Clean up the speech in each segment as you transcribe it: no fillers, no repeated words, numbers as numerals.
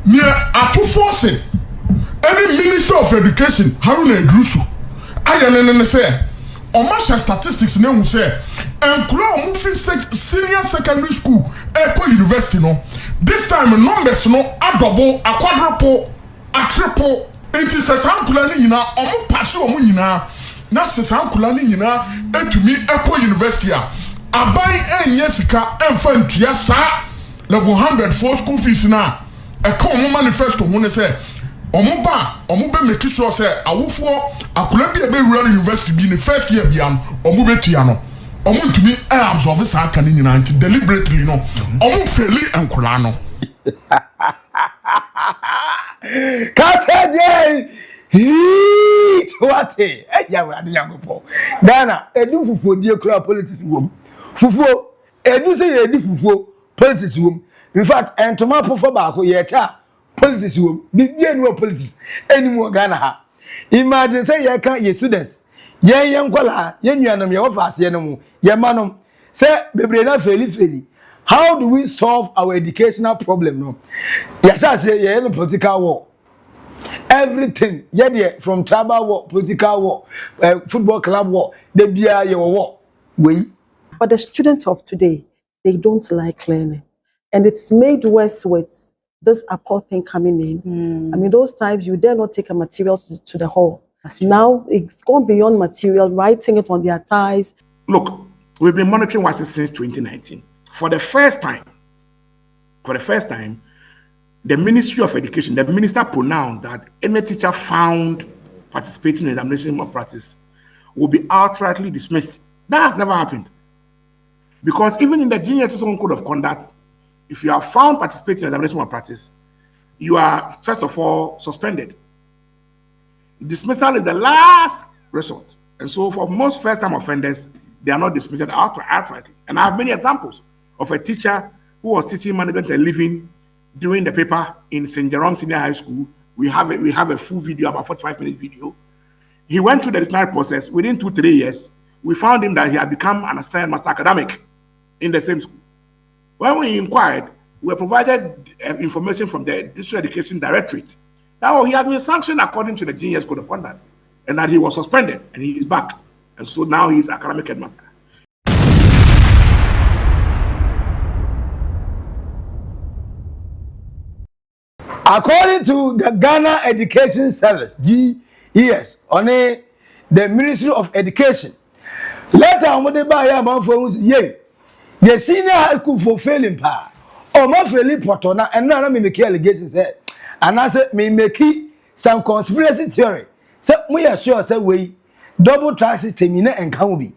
near Apu Forson, any Minister of Education, Haruna Iddrisu, I say, on my statistics, name say, and Kura senior secondary school, Eco University, no. This time, numbers no, a double, a quadruple, a triple. It is a Sankulani, you know, or Pasu, you know, that's a Sankulani, you know, and to me, Eco University. I buy a Jessica and friend to your level 100 for school fees now. A common manifesto when they say, Omuba make sure say, I will for a could be a very real university be in the first year beyond Omube Tiano. Omun to me, I absorb this Hakan deliberately, no, Omu Feli and Kulano. Kafede heat what eh ya we ade yangopo Ghana edu fufuo die kura politics wom fufuo edu say edi fufuo politics wom in fact entoma pofo ba ko ye ta politics wom bibie no politics anymore Ghana ha imagine say ye kan ye students ye nkola ye nuanam ye office ye no mu ye manom say bebre na feli how do we solve our educational problem no yasha say ye no political war everything from tribal war, political war, football club war, the beer war. But the students of today, they don't like learning. And it's made worse with this apport thing coming in. I mean, those times you dare not take a material to the hall. Now it's gone beyond material, writing it on their ties. Look, we've been monitoring WASSCE since 2019. For the first time, the Ministry of Education, the minister pronounced that any teacher found participating in examination malpractice will be outrightly dismissed. That has never happened. Because even in the GS's own code of conduct, if you are found participating in examination malpractice, you are, first of all, suspended. Dismissal is the last resort. And so for most first-time offenders, they are not dismissed outrightly. And I have many examples of a teacher who was teaching management and living during the paper in St. Jerome Senior High School. We have a full video, about 45-minute video. He went through the disciplinary process. Within 2-3 years, we found him that he had become an Assistant Headmaster Academic in the same school. When we inquired, we were provided information from the District Education Directorate that he has been sanctioned according to the GS Code of Conduct and that he was suspended and he is back. And so now he is Academic Headmaster. According to the Ghana Education Service, GES, on the Ministry of Education, later on the buyer man for ye senior high school for failing pa or ma failing potona and now me make allegations and I said me make some conspiracy theory. So we are sure say we double track system in and can be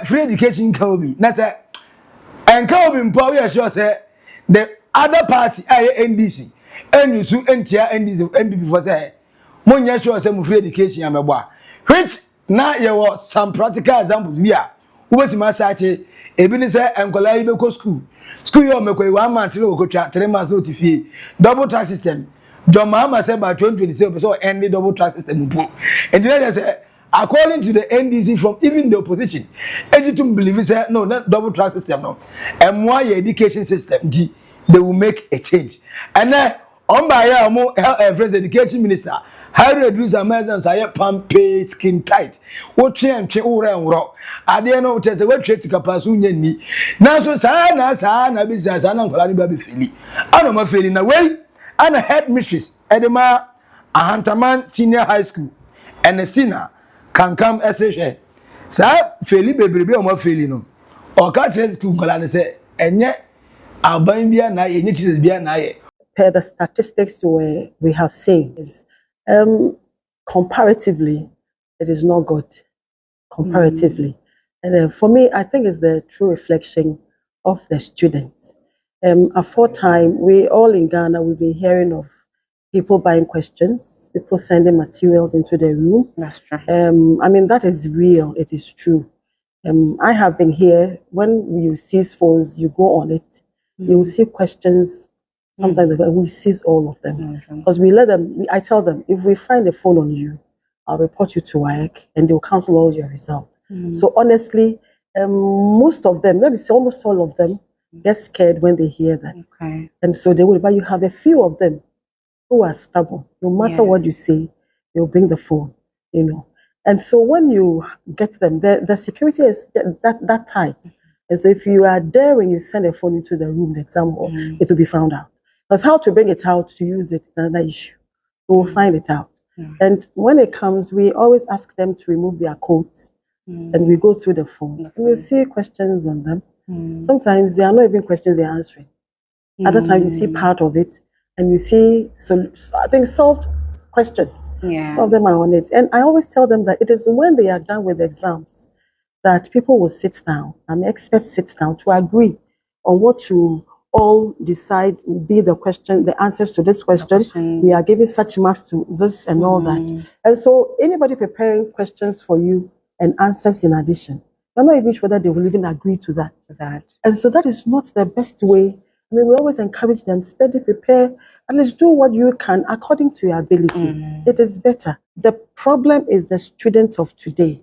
free education can be na say and can be we are sure say the other party NDC and you so entia NDC NPP for say monya sure say free education amebo which na ye was some practical examples we are ubetima sache ebi ni say enkola yi be go school yo mekwe 1 month no go twa 3 months no tifie double track system John Mahama said by 2027 so end the double track system and then say according to the NDC from even the opposition to believe say no not double track system no and more education system they will make a change and then on by Health Education Minister, how to reduce Amazon say pampe skin tight. What train ura and rock. I didn't know test the web trace capasunya ni. Now so sana business and Uncle Baby Philly. I know my feeling away. And a headmistress, Edema Ahantaman Senior High School, Ernestina Kankam SHS. Sir, Philly baby or my feeling. Or catch school and say, and yet I'll buy me a night, and it is be a night. Per the statistics we have seen is comparatively it is not good comparatively and for me I think it's the true reflection of the students. Aforetime we all in Ghana we've been hearing of people buying questions, people sending materials into the room. That's true. I mean that is real, it is true. I have been here when you seize phones, you go on it, you will see questions. Sometimes we seize all of them because we let them. I tell them if we find a phone on you, I'll report you to WASSCE and they'll cancel all your results. So honestly, most of them, let me say almost all of them, get scared when they hear that, and so they will. But you have a few of them who are stubborn. No matter what you say, they'll bring the phone, you know. And so when you get them, the security is that tight. And so if you are there when you send a phone into the room, the exam hall, it will be found out. Because how to bring it out, to use it, is another issue. We will find it out. And when it comes, we always ask them to remove their coats. And we go through the phone. And we see questions on them. Sometimes they are not even questions they're answering. Other times you see part of it. And you see, I think, solved questions. Some of them are on it. And I always tell them that it is when they are done with the exams that people will sit down, and experts sit down to agree on what to all decide will be the question, the answers to this question. We are giving such marks to this and all that. And so anybody preparing questions for you and answers in addition, you're not even sure whether they will even agree to that. And so that is not the best way. I mean, we always encourage them, steady, prepare, and let's do what you can according to your ability. It is better. The problem is the students of today.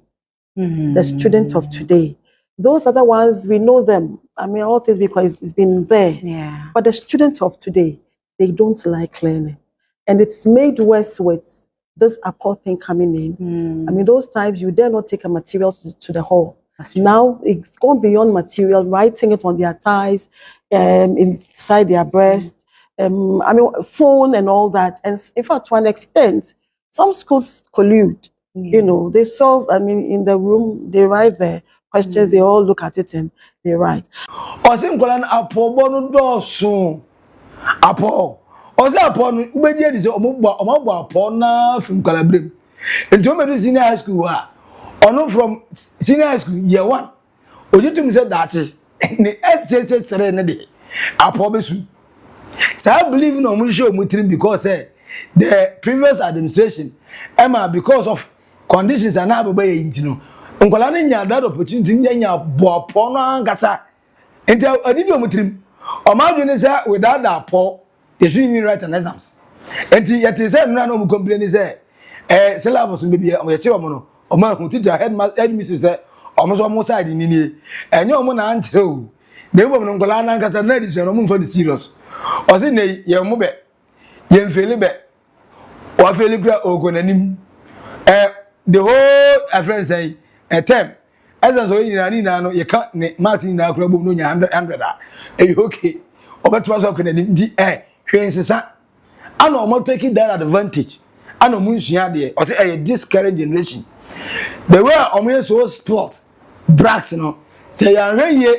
The students of today. Those other ones, we know them. I mean, all things because it's been there. But the students of today, they don't like learning. And it's made worse with this Apple thing coming in. I mean, those times you dare not take a material to the hall. Now it's gone beyond material, writing it on their thighs, inside their breast. I mean, phone and all that. And in fact, to an extent, some schools collude. You know, they solve, I mean, in the room, they write the questions, they all look at it and they write. Osinkolan apo bonu doso. Apo. Osi apo no ubeje di se omagbo apo na from Kwalabrem. Enti o medu senior high school ha. Ono from senior high school year 1. Ojitum say that ne SSS 3 ne de. Apo besu. So I believe in omusho omutrim because the previous administration because of conditions are now by intino. Uncle nya that opportunity nya boapo no angasa. Enti adidi omutrim. O ma dwene say without that po, they shouldn't even write an exams. Enti yet say no no complain say syllabus be be o ye omo no. O ma hu teacher headmistress say omo so omo side ni ni. Enye omo na antre o. Na ebo no uncle na angasa na di say no mo for serious. O say ne ye mo be. Ye mfeli be. O feli gra ogonanim. The whole friend say a term as so you no you can't Martin na kura bom no nya 100 okay obeto so kena di hwensesa ana o taking that advantage ana mo nsua de o say this current generation the way o so sport bracks no say ya hweye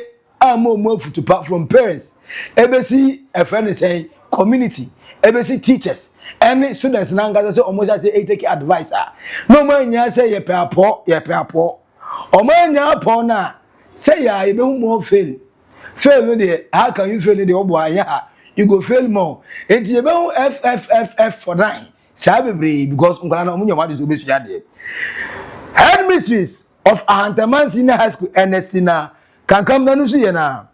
mo futu from parents ebesi a friend say community ebesi teachers any students na ngaza say omo say take advice no man nya say ye pe apo omo nya apo na say ya ye be mo fail no dey how can you fail no dey obo anya you go fail more and ye be f for 9 say be because ngwana na omo nya wadi so be suya dey Headmistress of Ahantaman SHS Ernestina Kankam na nusu ye na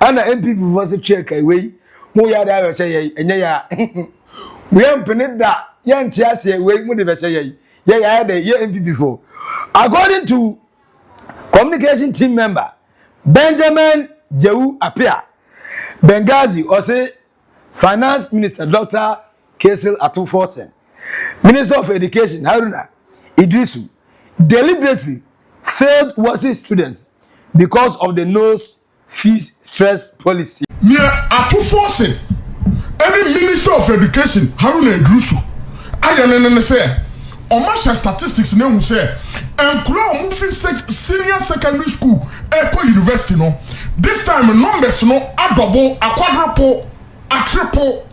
ana NPP voice check away mo ya da say ye enya ya we am penida yan tiase we mu de be say ye ya the ye NPP for according to communication team member Benjamin Jehu Apia Benghazi or say Finance Minister Dr. Kesel Atu Forson, Minister of Education Haruna Iddrisu deliberately failed WASSCE students because of the no fees stress policy. Near Atu Forson, any Minister of Education Haruna Iddrisu, I say, on my statistics name say, and Kura senior secondary school, Eco University no. This time numbers no a double, a quadruple, a triple.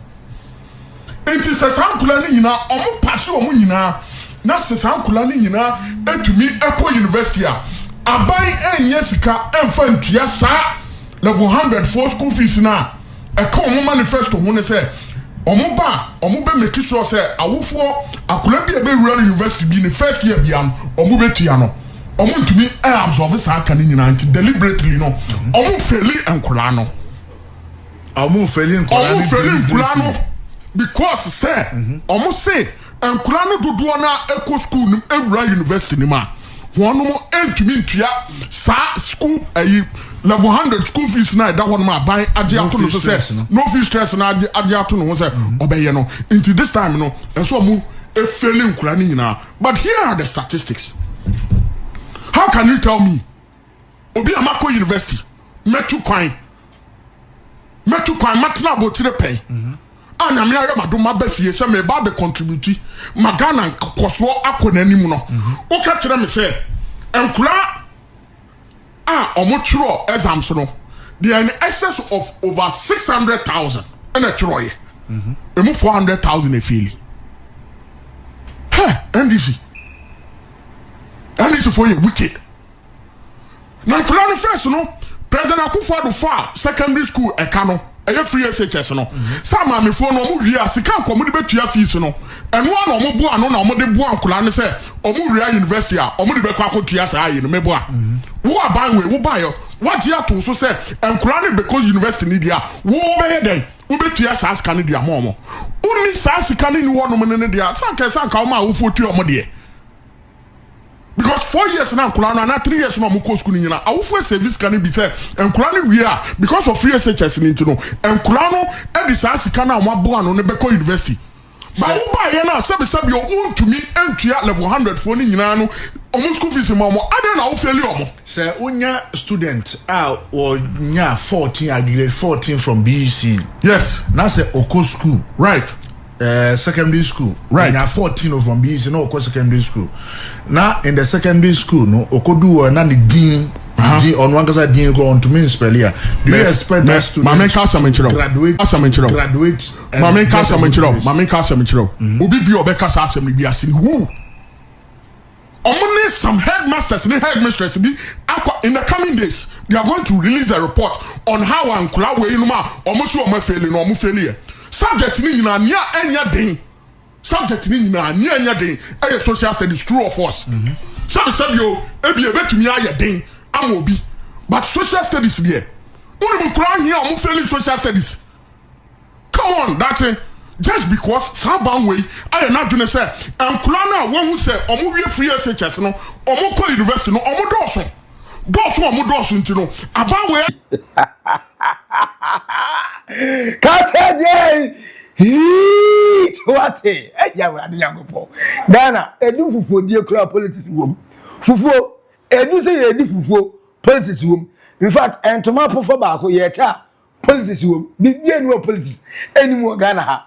It is a sankulani yina, omo pass omo yina. Na se sankulani yina, to me Eco University a. Abai yesika enfantua sa level 100 for school fees na. Eko omo manifesto mo ne say omo be make sure say awufo akula bi be rural university bi ne first year bi am omo betua no omo ntumi absorb sa aka ni nyina nti deliberately no omo faili enkula no because say omo say enkula no dodo na eco school nim rural university ni ma wono mo entumi ntua sa school level 100 school fees na that one ma buy agiato no say no fee stress na agiato no say obeye no until this time no so mu e failing kula ni nyina. But here are the statistics. How can you tell me obi amako university metu kwan matna botire pay anya me ayo madoma ba fie se me ba be contribute magana koso akona nimu no o ka kire me say enkura omotro exams no they are in excess of over 600,000 and a troye emu 400,000 e feel NDC for you wicked na nkura no first no President Akufo-Addo for secondary school ekano eye free SHS no sama me fo no mu wi asika nkomo de betua fees no eno na omo bo ano na omo de bo ankula ne se omo wi university a omo de be kwa akotua sa ayi no mebo a wo aban we wo bayo what ya to so se ankula ne because university ni dia wo be den wo betua sa asika ne dia mo uni sa asika ne ni wo no ne dia sanka sanka o ma wo fo tu omo de. Because 4 years now, Kulana, na 3 years now, Muko school in our service can be said, and Kulani we are because of free SHS in to know, and Kulano, and the Sasikana, Mabuano, Nebeko University. But who buy yana, Sabi your own to me, entry at level 100 for Ninano, almost school fees in Momo. I don't know, failure. Sir, unya student or nya 14, I grade 14 from BEC. Yes. Now say Oko school. Right. Secondary school, right? Now 14 from BC, no, Oko secondary school. Now in the secondary school, no, Okodu na the dean, on one side dean go on to municipal here. Do you expect that student graduate? Mame kasa menchiro. Ubi bi obeka sa asem bi asin who? Omone some headmasters, the headmistress be in the coming days. They are going to release a report on how Ankula we inuma almost failing or failure. Subject ni na nya enya den. Subject ni na nya enya den. Eye social studies true or false. Some yo ebi ebetumi aye den amobi. But social studies there. Uni mu kura here am failing social studies. Come on, that's it. Just because saban way I not doing say ankula na won who say omo wie free SHS no omo ko university no omo doso omo doso ntino aban way Kase dey what ya we ade yangopo Ghana edu fufuo die kura politics wom fufuo edu say edu fufuo politics wom in fact entoma pofo ba ko ye ta politics wom bibie no politics anymore Ghana ha.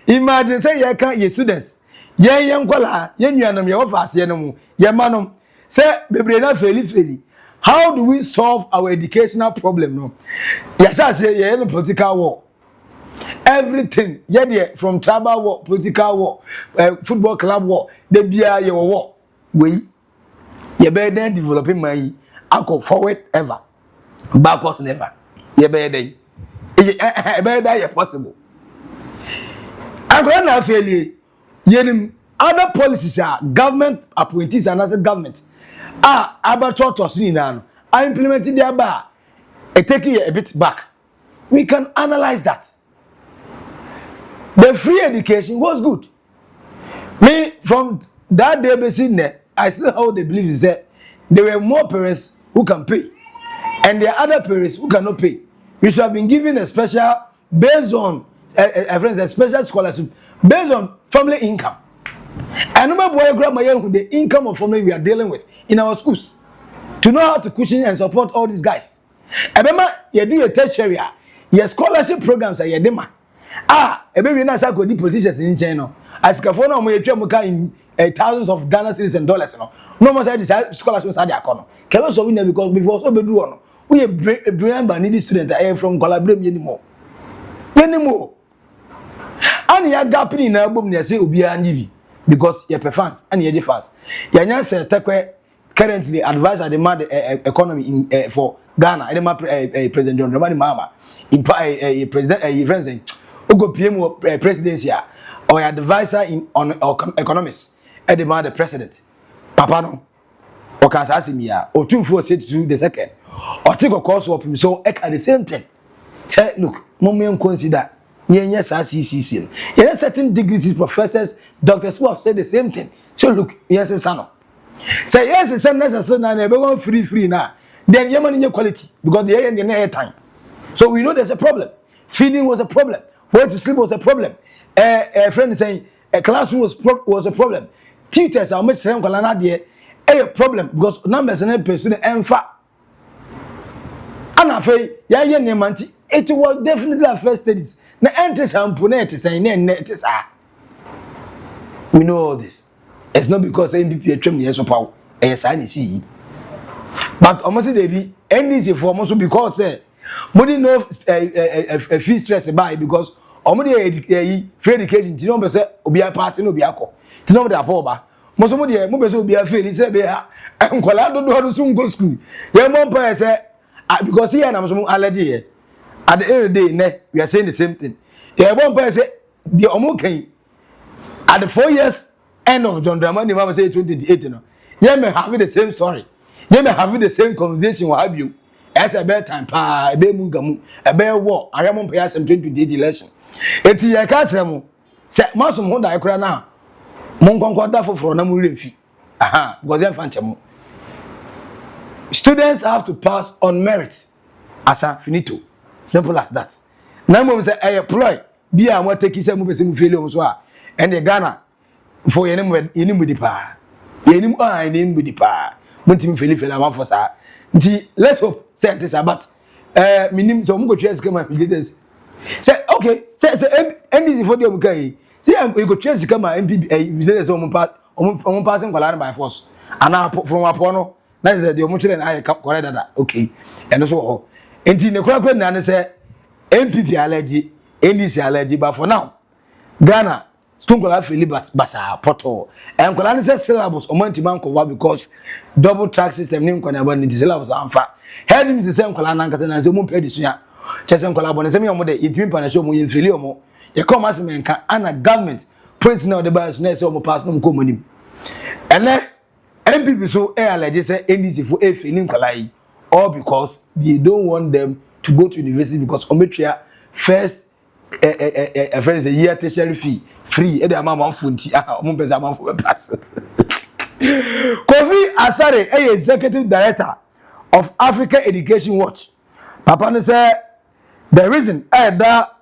Imagine say you can your students ye nkwala ye nuanom ye ofase no mu ye manom say bebre na feli how do we solve our educational problem no ya say ye no political war everything ye there from tribal war political war football club war de bia ye war we ye be then developing my go forward ever backwards never ye be then e be that ye possible. And na failure yenim other policies are government appointees and as a government about to ni na no I implemented their bar taking a bit back. We can analyze that. The free education was good. Me from that day I still hold the belief is that there were more parents who can pay and there are other parents who cannot pay. We should have been given a special based on a special scholarship based on family income. And no boy grandma the income of family we are dealing with in our schools to know how to cushion and support all these guys. Remember, you do a tertiary, your scholarship programs are your demand. A baby na sa di politicians in China. As California, we try in thousands of Ghana cedis and dollars. No more say scholarships are their corner. Kevin so we never because before so be do one. We a brilliant but needy student from Calabrium anymore. And ya gap in album near say Ubia and Jibi because you're fans and you're fans. Yanya say Tekwe currently advised at the mad economy in for Ghana. I demand President John Dramani Mama in President President Ugo PM presidency or advisor in on economics. I demand the president. Papa no. Or can say me or 2 the second or take a course of him so at the same time. Say look, moment consider. Yes, CCC. Yes, certain degrees, professors, doctors who have said the same thing. So look, yes, son. Say yes, it's necessary now. Everyone free now. then Yemen quality because the air time. So we know there's a problem. Feeding was a problem. Where to sleep was a problem. A friend is saying a classroom was a problem. Teachers are much a problem because numbers and person and fat. And I say, it was definitely a first studies. Na entes amponete say na net is we know all this. It's not because NPP atwam yes power. Yes I see. But almost they be NDC for almost because say money no fee stress buy because omodi free education ti no be say obi a pass no obi akọ. Ti no be da poor ba. Mo so mo dey mo be say obi a fail say be ha nkwala do so go school. Ye mo pa say because here na mo so allergy here. At the end of the day, we are saying the same thing. Yeah, one person say the Omokan at the 4 years end of John Dramani, Mama say 2028. Yeah, may have the same story. Yeah, may have the same conversation. What have you? As a better time, a bear mungamu, a bear war. I am on payas and 2028 election. If you can't tell say Massum Honda I cry now. Monconcorda for Namu fee. Aha, because they're phantom. Students have to pass on merit as a finito. Simple as that. Now we say I employ. Be a more take his move failure so and the Ghana for your name with the pa. Your name with the pa. Muntim fail for sa. Let's hope say this about minim so go chase come my leaders. Say okay, say NDC for the okay. Say we go chase come my NPP leaders on passing by force. And now from upon na is the omuchire na I correct that okay. And so enti ne kura na say NPP allergy NDC allergy but for now Ghana school kola feel basa poto and kola say syllabus omanti man ko because double track system ni nkonya ba ni syllabus amfa headmistress say kola na nkase na say mo pedi suya chese kola bo ne say me omo de itimi pa na show mo yin feel omo ye come as menka ana government president of the bias na say omo pass no ko monim ene NPP so allergy say NDC for e feel kola yi all because they don't want them to go to university because ometria first friends a year tertiary fee free e dey amount funti omo pesa amount for pass. Kofi Asare executive director of Africa Education Watch papa no say the reason that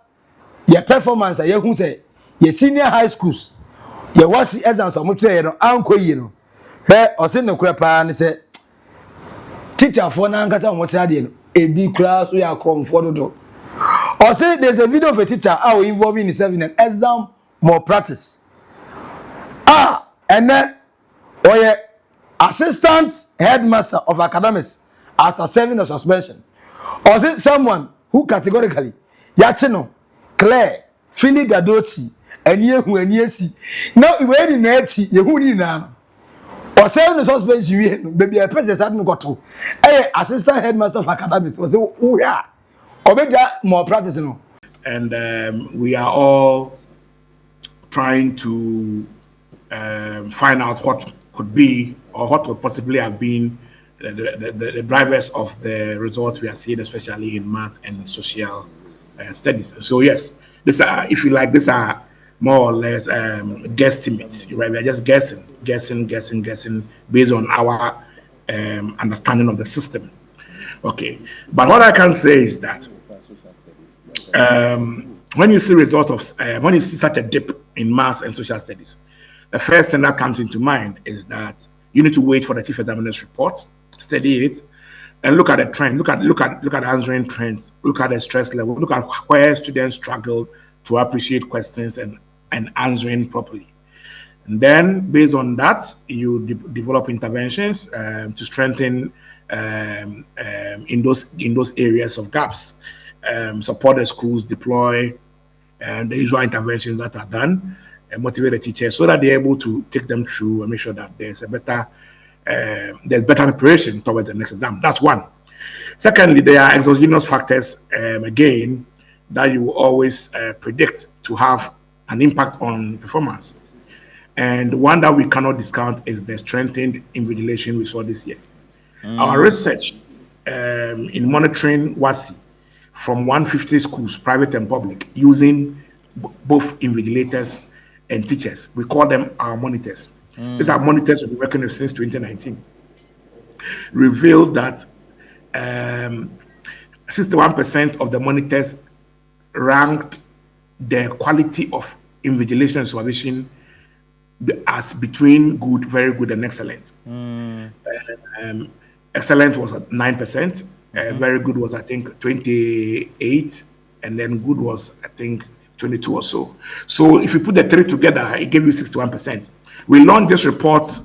your performance you who say your senior high schools your WASSCE exams ometria no anko yi no he o say no kura pa ne say teacher for na nkasa ometria de no ebi kura so ya krom for do. Or say there's a video of a teacher how involving himself in an exam malpractice. And then Assistant Headmaster of Academics after serving a suspension. Or say someone who categorically Yachino, Claire, Philly Gadochi, and Yesi. Now you were in Neti, Yehudi Nana. Or serving a suspension, baby, a person hadn't got to. Assistant Headmaster of Academics was oh yeah. More practice, and we are all trying to find out what could be or what could possibly have been the drivers of the results we are seeing, especially in math and social studies. So yes, these are, if you like, these are more or less guesstimates. Right? We are just guessing based on our understanding of the system. Okay, but what I can say is that when you see results of when you see such a dip in maths and social studies, the first thing that comes into mind is that you need to wait for the chief examiner's report, study it, and look at the trend. Look at answering trends. Look at the stress level. Look at where students struggle to appreciate questions and answering properly. And then, based on that, you develop interventions to strengthen in those areas of gaps. Support the schools, deploy the usual interventions that are done, and motivate the teachers so that they're able to take them through and make sure that there's better preparation towards the next exam. That's one. Secondly, there are exogenous factors again that you always predict to have an impact on performance. And one that we cannot discount is the strengthened invigilation we saw this year. Our research in monitoring WASSCE from 150 schools, private and public, using both invigilators and teachers. We call them our monitors. These are monitors we've been working with since 2019. Revealed that 61% of the monitors ranked the quality of invigilation and supervision as between good, very good, and excellent. Excellent was at 9%. Very good was, I think, 28, and then good was, I think, 22 or so. So if you put the three together, it gave you 61%. We launched this report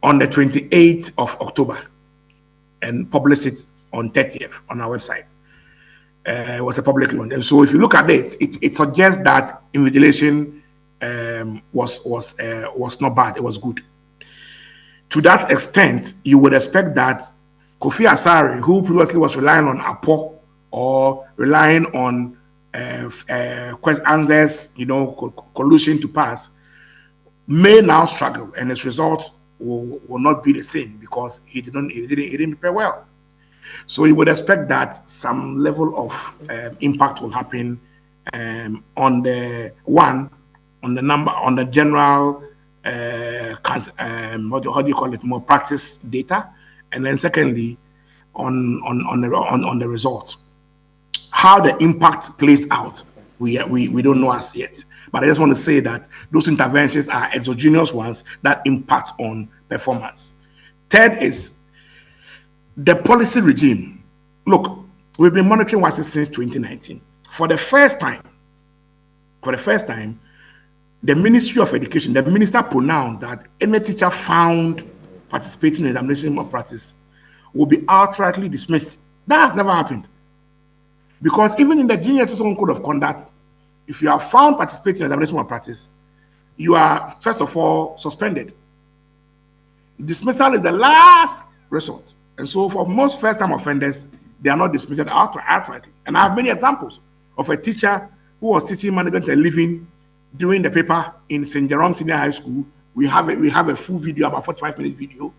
on the 28th of October and published it on 30th on our website. It was a public launch. And so if you look at it, it suggests that invigilation was not bad, it was good. To that extent, you would expect that Kofi Asare, who previously was relying on APO or relying on answers, collusion to pass, may now struggle, and his result will not be the same because he didn't prepare well. So you would expect that some level of impact will happen on the general how do you call it, more practice data, and then secondly on the results. How the impact plays out, we don't know as yet. But I just want to say that those interventions are exogenous ones that impact on performance. Third is the policy regime. Look, we've been monitoring WASSCE since 2019. For the first time, the Ministry of Education, the minister pronounced that any teacher found participating in examination of practice will be outrightly dismissed. That has never happened. Because even in the GS's own code of conduct, if you are found participating in examination of practice, you are, first of all, suspended. Dismissal is the last resort. And so for most first-time offenders, they are not dismissed outrightly. And I have many examples of a teacher who was teaching management and living during the paper in St. Jerome Senior High School. We have a full video, about 45-minute video.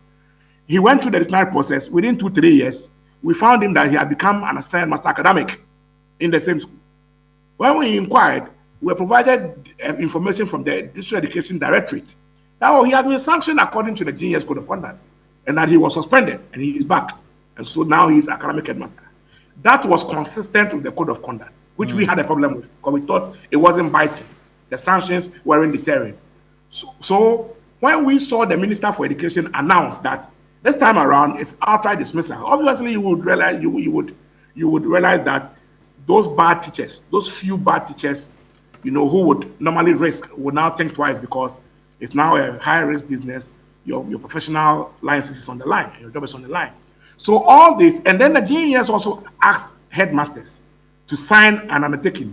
He went through the disciplinary process. Within 2-3 years, we found him that he had become an Assistant Headmaster Academic in the same school. When we inquired, we were provided information from the District Education Directorate that he has been sanctioned according to the GS Code of Conduct, and that he was suspended, and he is back. And so now he is academic headmaster. That was consistent with the Code of Conduct, which we had a problem with, because we thought it wasn't biting. The sanctions weren't deterring. So when we saw the Minister for Education announce that this time around it's outright dismissal, obviously you would realize that those bad teachers, those few bad teachers, who would normally risk, would now think twice, because it's now a high-risk business. Your professional license is on the line, your job is on the line. So all this, and then the GES also asked headmasters to sign an undertaking.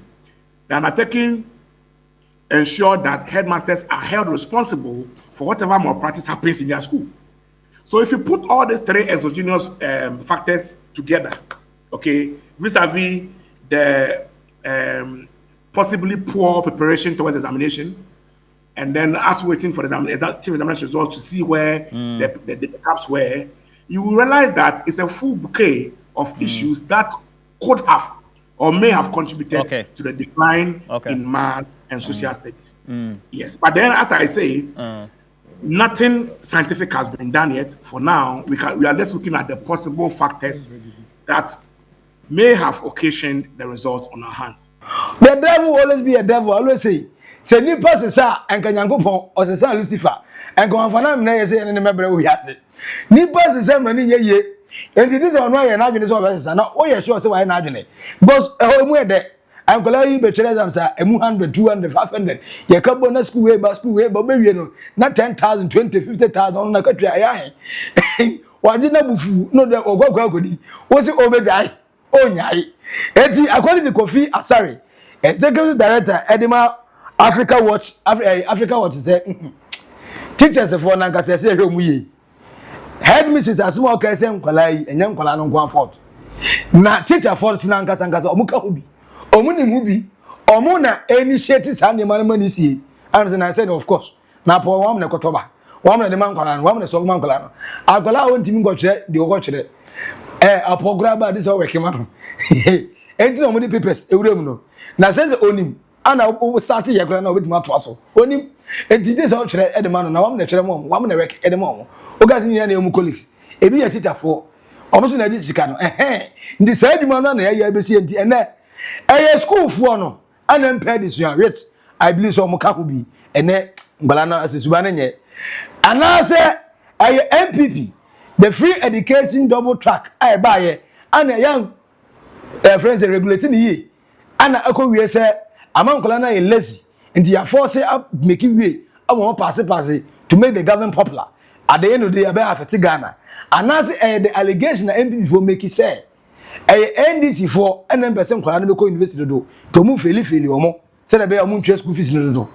The undertaking ensured that headmasters are held responsible for whatever malpractice happens in their school. So if you put all these three exogenous factors together, okay, vis-a-vis the possibly poor preparation towards examination, and then us waiting for the chief examination results to see where the gaps were, you will realize that it's a full bouquet of issues that could have or may have contributed to the decline in maths and social studies. Yes, but then, as I say, nothing scientific has been done yet. For now, we are just looking at the possible factors that may have occasioned the results on our hands. The devil will always be a devil. I always say nipa sesa enkanyankopon o sesa Lucifer enkonfana mna yese ene mebre wo hiase nipa sesa mani ye and this one no ye na adwene so sesa na o ye sure say why na adwene because emu e de ankola yi be chere exam sa emu 100 200 500 ye ka bonus school we ba be wie no na 10,000 20 50,000 na ka twa ya he waje na bufu no de ogwagwa agodi wo si obejai onyai eti according to Kofi Asare, executive director Edema Africa Watch say teachers for nanka say hwemu ye headmistress asimo ka say nkwala yi enye nkwala no nko fault na teacher Forson nanka sanka omuka hobi omuni mubi omu na initiate sane manmani sie and I said of course na po wam na kotoba wam na de man nkwala no wam na so man nkwala no akwala wontimi go kire de go kire apograba this all working man enti no mo di papers ewurem no na say onim ana o start ye kra na obetima to aso onim enti this all kire edema no na wam na kire mo wam na work edema mo o gas ni na emu colleagues ebi ya teacher for omo so na di sika no ndi sa adwuma no na ya besi enti ene school fo no ana mpa di so ya rich I believe so omo ka ko bi ene ngbala na asesuba na nye ana se NPP the free education double track ai ba ye ana young friends regulating ye ana akowie se amankola na ye lazy nti ya force up making way amo pass to make the government popular at the end of the day about affect Ghana and as the allegation na NPP for make it say NDC for NM% kola na be ko university do to mu feli omo say na be omo ntwe school fees no do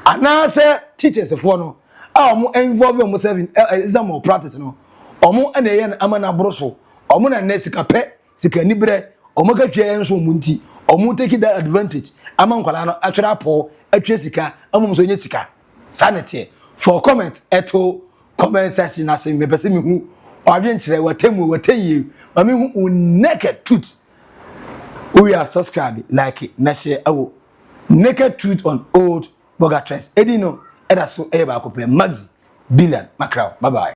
and as teachers for no omo involve omo serving exam or practice no omo na ye na amana broso omo na nesika pe sika nibre omo ka twa enso omo nti omo take that advantage amankola no atwera po atwa sika omo so nye sika sanity for comment eto comment section na say me pese me hu adwenkyere watayi ma me hu naked truth we are subscribe like it na share awo naked truth on Oldboga trends edino eda so e ba ko pe Maxi Billian Macron bye bye.